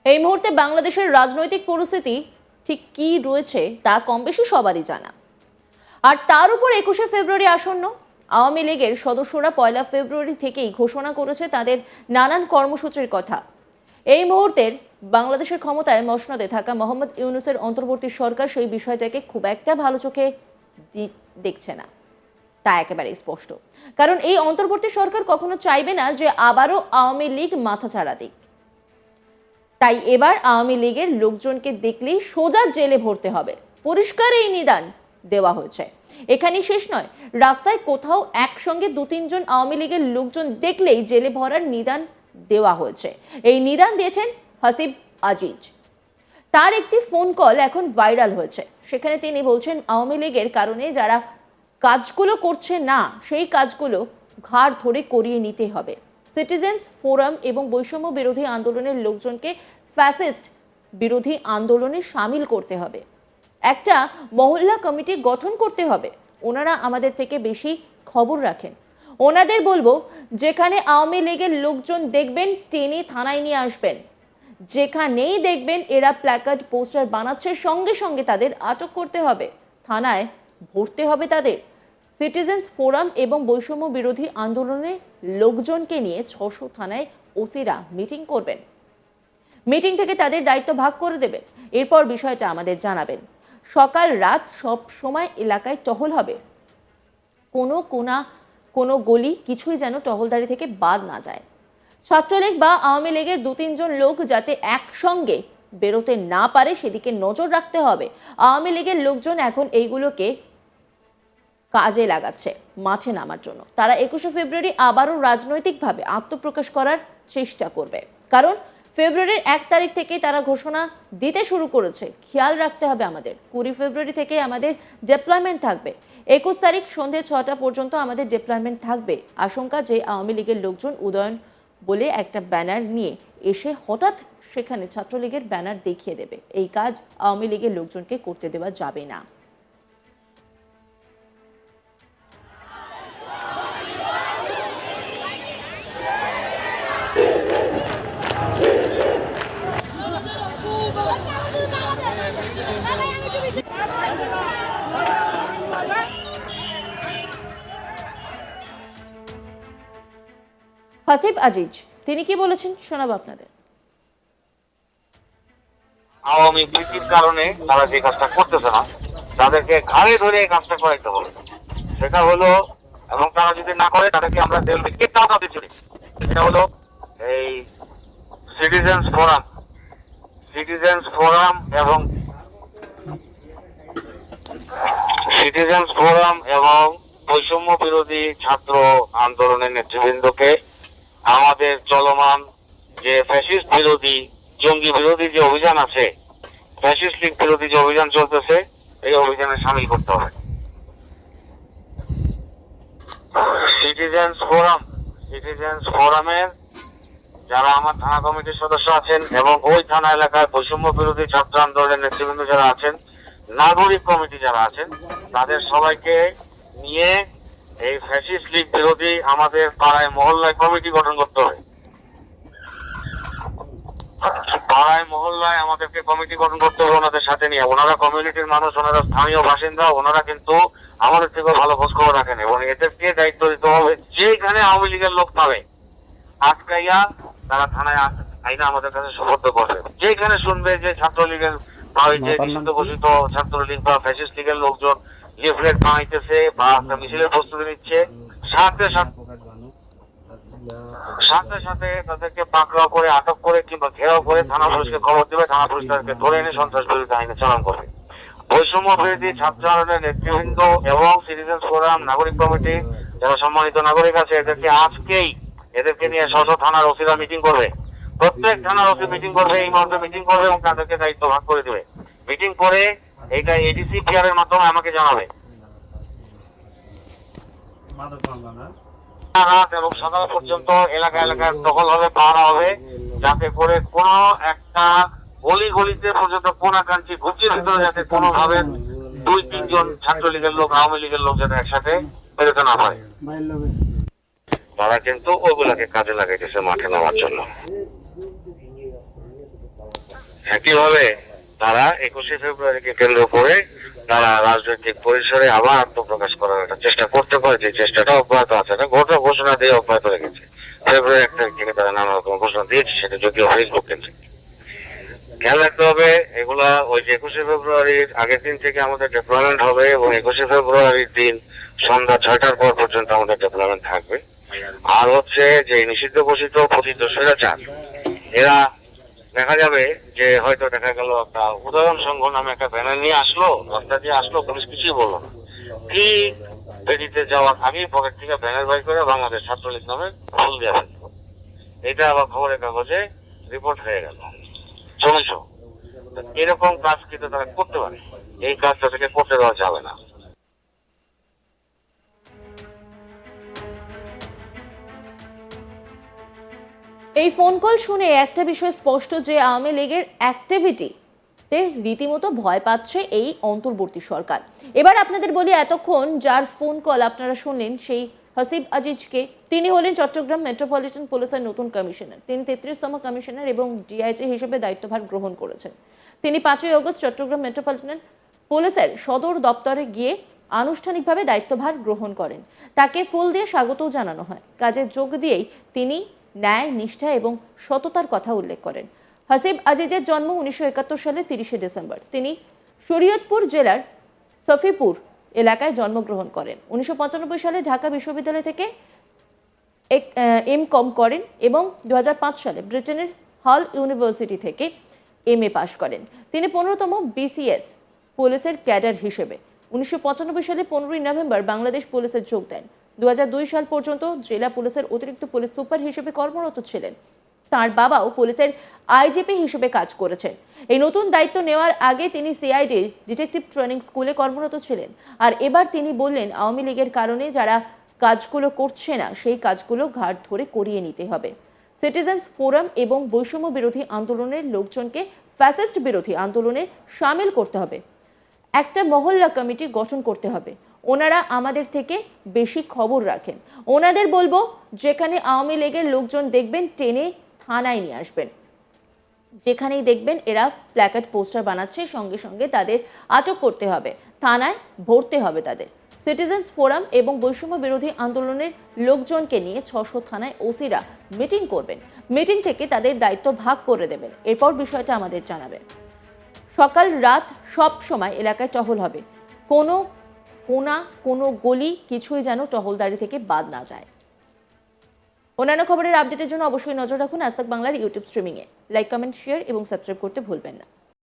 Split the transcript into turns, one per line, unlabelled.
এই মুহূর্তে বাংলাদেশের রাজনৈতিক পরিস্থিতি ঠিক কি রয়েছে তা কম বেশি সবারই জানা। আর তার উপর 21শে ফেব্রুয়ারি আসন্ন। আওয়ামী লীগের সদস্যরা 1 ফেব্রুয়ারি থেকেই ঘোষণা করেছে তাদের নানান কর্মসূচির কথা। এই মুহূর্তের বাংলাদেশের ক্ষমতায় মসনদে থাকা মোহাম্মদ ইউনূসের অন্তর্বর্তী সরকার সেই বিষয়টাকে খুব একটা ভালো চোখে দেখছে না, তা একেবারে স্পষ্ট। কারণ এই অন্তর্বর্তী সরকার কখনো চাইবে না যে আবারও আওয়ামী লীগ মাথাচাড়া দিক। তাই এবার আওয়ামী লীগের লোকজনকে দেখলেই সোজা জেলে ভরতে হবে, পরিষ্কার এই নিদান দেওয়া হয়েছে। এখানেই শেষ নয়, রাস্তায় কোথাও একসঙ্গে 2-3 জন আওয়ামী লীগের লোকজন দেখলেই জেলে ভরার নিদান দেওয়া হয়েছে। এই নিদান দিয়েছেন হাসিব আজিজ। তার একটি ফোন কল এখন ভাইরাল হয়েছে। সেখানে তিনি বলছেন আওয়ামী লীগের কারণে যারা কাজগুলো করছে না সেই কাজগুলো ঘাড় ধরে করিয়ে নিতে হবে। সিটিজেন্স ফোরাম এবং বৈষম্য বিরোধী আন্দোলনের লোকজনকে ফ্যাসিস্ট বিরোধী আন্দোলনে সামিল করতে হবে। একটা মহল্লা কমিটি গঠন করতে হবে। ওনারা আমাদের থেকে বেশি খবর রাখেন। ওনাদের বলবো, যেখানে আওয়ামী লীগের লোকজন দেখবেন টেনে থানায় নিয়ে আসবেন। যেখানেই দেখবেন এরা প্ল্যাকার্ড পোস্টার বানাচ্ছে, সঙ্গে সঙ্গে তাদের আটক করতে হবে, থানায় ভরতে হবে তাদের। সিটিজেন্স ফোরাম এবং বৈষম্য বিরোধী আন্দোলনের লোকজনকে নিয়ে 600 থানায় ওসিরা মিটিং করবেন। মিটিং থেকে তাদের দায়িত্ব ভাগ করে দেবেন। এরপর বিষয়টা আমাদের জানাবেন। সকাল রাত সব সময় এলাকায় টহল হবে। কোনো গলি কিছুই যেন টহলদারি থেকে বাদ না যায়। ছাত্রলীগ বা আওয়ামী লীগের 2-3 জন লোক যাতে একসঙ্গে বেরোতে না পারে সেদিকে নজর রাখতে হবে। আওয়ামী লীগের লোকজন এখন এইগুলোকে কাজে লাগাচ্ছে মাঠে নামার জন্য। তারা 21শে ফেব্রুয়ারি আবারও রাজনৈতিকভাবে আত্মপ্রকাশ করার চেষ্টা করবে। কারণ ফেব্রুয়ারির 1 তারিখ থেকে তারা ঘোষণা দিতে শুরু করেছে। খেয়াল রাখতে হবে আমাদের, 20 ফেব্রুয়ারি থেকে আমাদের ডিপ্লয়মেন্ট থাকবে। 21 তারিখ সন্ধ্যে 6টা পর্যন্ত আমাদের ডিপ্লয়মেন্ট থাকবে। আশঙ্কা যে আওয়ামী লীগের লোকজন উদয়ন বলে একটা ব্যানার নিয়ে এসে হঠাৎ সেখানে ছাত্রলীগের ব্যানার দেখিয়ে দেবে। এই কাজ আওয়ামী লীগের লোকজনকে করতে দেওয়া যাবে না। হাসিব আজিজ তিনি কি বলেছেন শোনাবো আপনাদের।
আওয়ামী লীগের কারণে তারা যে কাজটা করতেছে না, তাদেরকে ঘাড়ে ধরে এই কাজটা করাইতে হবে। সেটা হলো, এবং তারা যদি না করে তাদেরকে আমরা এটা হলো এই সিটিজেন্স ফোরাম এবং বৈষম্য বিরোধী ছাত্র আন্দোলনের নেতৃবৃন্দকে আমাদের চলমান যে ফ্যাসিস্ট বিরোধী জঙ্গি বিরোধী যে অভিযান আছে, ফ্যাসিস্ট লীগ বিরোধী যে অভিযান চলতেছে, এই অভিযানে সামিল করতে হবে। সিটিজেন্স ফোরামের যারা আমার থানা কমিটির সদস্য আছেন এবং ওই থানা এলাকায় বৈষম্য বিরোধী ছাত্র আন্দোলনের নেতৃবৃন্দ যারা আছেন, নাগরিক কমিটি যারা আছেন, তাদের সবাইকে নিয়ে এই ফ্যাসিস্ট লীগ বিরোধী আমাদের পাড়ায় মহল্লায় কমিটি গঠন করতে হবে। পাড়ায় মহল্লায় আমাদেরকে কমিটি গঠন করতে হবে ওনাদের সাথে নিয়ে। ওনারা কমিউনিটির মানুষ, ওনারা স্থানীয় বাসিন্দা, ওনারা কিন্তু আমাদের থেকে ভালো খোঁজ খবর রাখেন এবং এদেরকে দায়িত্ব দিতে হবে যেখানে আওয়ামী লীগের লোক পাবে আটকাইয়া তারা থানায় আইনা আমাদের কাছে সুপর্দ করবে। যেখানে শুনবে যে ছাত্রলীগের বা ওই যে নিষিদ্ধ ঘোষিত ছাত্রলীগ বা ফ্যাসিস্ট লীগের লোকজন লিফলেট বানাইতেছে বা মিছিলের প্রস্তুতি নিচ্ছে, সাথে সাথে তাদেরকে পাকড়াও করে, আটক করে কিংবা ঘেরাও করে থানা পুলিশকে খবর দেবে। থানা পুলিশ তাদেরকে ধরে এনে সন্ত্রাস বিরোধী আইনে চালান করবে। বৈষম্য বিরোধী ছাত্র আন্দোলনের নেতৃবৃন্দ এবং সিটিজেন্স ফোরাম, নাগরিক কমিটি যারা সম্মানিত নাগরিক আছে, এদেরকে নিয়ে 600 থানার ওসিরা মিটিং করবে। প্রত্যেক থানার ওসি মিটিং করবে, এই মুহূর্তে মিটিং করবে এবং তাদেরকে দায়িত্ব ভাগ করে দেবে। মিটিং করে এইটা এডিসি পিআর এর মাধ্যমে আমাকে জানাবে। রাত এবং সকাল পর্যন্ত এলাকায় টহল হবে, পাহারা হবে, যাতে করে কোনো একটা গলিতে পর্যন্ত কোনাকাঞ্চি ঘুচির ভিতরে যাতে কোনোভাবে 2-3 জন ছাত্রলীগের লোক, আওয়ামী লীগের লোক যাতে একসাথে বেরোতে না পারে। তারা কিন্তু ওগুলাকে কাজে লাগাইতেছে মাঠে নামার জন্য। একইভাবে তারা 21শে ফেব্রুয়ারিকে কেন্দ্র করে তারা রাজনৈতিক পরিসরে আবার আত্মপ্রকাশ করার একটা চেষ্টা করতে পারে, যে চেষ্টাটা অব্যাহত আছে, এটা ঘোষণা দিয়ে অব্যাহত রেখেছে। ফেব্রুয়ারি 1 তারিখ থেকে তারা নানা রকম ঘোষণা দিয়েছে, সেটা যদিও ফেসবুক কেন্দ্রিক। খেয়াল রাখতে হবে, এগুলা ওই যে 21শে ফেব্রুয়ারির আগের দিন থেকে আমাদের ডেভেলপমেন্ট হবে এবং 21শে ফেব্রুয়ারির দিন সন্ধ্যা 6টার পর পর্যন্ত আমাদের ডেভেলপমেন্ট থাকবে। আর হচ্ছে যে নিষিদ্ধ ঘোষিত পতিত স্বৈরাচার, এরা দেখা যাবে যে হয়তো দেখা গেল একটা উদয়ন সংঘ নামে একটা ব্যানার নিয়ে আসলো, রাস্তা দিয়ে আসলো, পুলিশ কিছুই বললো না, কি বেরিতে যাওয়ার আগেই পকেট থেকে ব্যানার বাই করে বাংলাদেশ ছাত্রলীগ নামে ফুল দিয়ে ফেলল। এটা আবার খবরের কাগজে রিপোর্ট হয়ে গেল। চলেছো এরকম কাজ কিন্তু তারা করতে পারে, এই কাজটা থেকে করতে দেওয়া যাবে না।
এই ফোন কল শুনে একটা বিষয় স্পষ্ট, যে আওয়ামী লীগের অ্যাক্টিভিটিতে রীতিমতো ভয় পাচ্ছে এই অন্তর্বর্তী সরকার। এবার আপনাদের বলি, এতক্ষণ যার ফোন কল আপনারা শুনলেন সেই হাসিব আজিজকে। তিনি হলেন চট্টগ্রাম মেট্রোপলিটন পুলিশের নতুন কমিশনার। তিনি 33তম কমিশনার এবং ডিআইজি হিসেবে দায়িত্বভার গ্রহণ করেছেন। তিনি 5ই আগস্ট চট্টগ্রাম মেট্রোপলিটন পুলিশের সদর দপ্তরে গিয়ে আনুষ্ঠানিকভাবে দায়িত্বভার গ্রহণ করেন। তাকে ফুল দিয়ে স্বাগতও জানানো হয়। কাজে যোগ দিয়েই তিনি ন্যায়, নিষ্ঠা এবং সততার কথা উল্লেখ করেন। হাসিব আজিজের জন্ম 1971 সালে 30শে ডিসেম্বর। তিনি শরীয়তপুর জেলার সফিপুর এলাকায় জন্মগ্রহণ করেন। 1995 সালে ঢাকা বিশ্ববিদ্যালয় থেকে এম.কম করেন এবং 2005 সালে ব্রিটেনের হল ইউনিভার্সিটি থেকে এমএ পাশ করেন। তিনি 15তম বিসিএস পুলিশের ক্যাডার হিসেবে 1995 সালে 15ই নভেম্বর বাংলাদেশ পুলিশে যোগ দেন। 2002 সাল পর্যন্ত জেলা পুলিশের অতিরিক্ত পুলিশ সুপার হিসেবে কর্মরত ছিলেন। তার বাবাও পুলিশের আইজিপি হিসেবে কাজ করেছেন। এই নতুন দায়িত্ব নেওয়ার আগে তিনি সিআইডির ডিটেকটিভ ট্রেনিং স্কুলে কর্মরত ছিলেন। আর এবার তিনি বললেন, আওয়ামী লীগের কারণে যারা কাজগুলো করছে না, সেই কাজগুলো ঘাট ধরে করিয়ে নিতে হবে। সিটিজেন্স ফোরাম এবং বৈষম্য বিরোধী আন্দোলনের লোকজনকে ফ্যাসিস্ট বিরোধী আন্দোলনে সামিল করতে হবে। একটা মহল্লা কমিটি গঠন করতে হবে। ওনারা আমাদের থেকে বেশি খবর রাখেন। ওনাদের বলবো, যেখানে আওয়ামী লীগের লোকজন দেখবেন টেনে থানায় নিয়ে আসবেন। যেখানেই দেখবেন এরা প্ল্যাকার্ড পোস্টার বানাচ্ছে, সঙ্গে সঙ্গে তাদের আটক করতে হবে, থানায় ভরতে হবে তাদের। সিটিজেন্স ফোরাম এবং বৈষম্য বিরোধী আন্দোলনের লোকজনকে নিয়ে 600 থানায় ওসিরা মিটিং করবেন। মিটিং থেকে তাদের দায়িত্ব ভাগ করে দেবেন। এরপর বিষয়টা আমাদের জানাবেন। সকাল রাত সব সময় এলাকায় টহল হবে। কোনো কোনা, কোনো গলি কিছুই যেন টহলদারি থেকে বাদ না যায়। অন্যান্য খবরের আপডেটের জন্য অবশ্যই নজর রাখুন আজ তাক বাংলার ইউটিউব স্ট্রিমিংয়ে। লাইক, কমেন্ট, শেয়ার এবং সাবস্ক্রাইব করতে ভুলবেন না।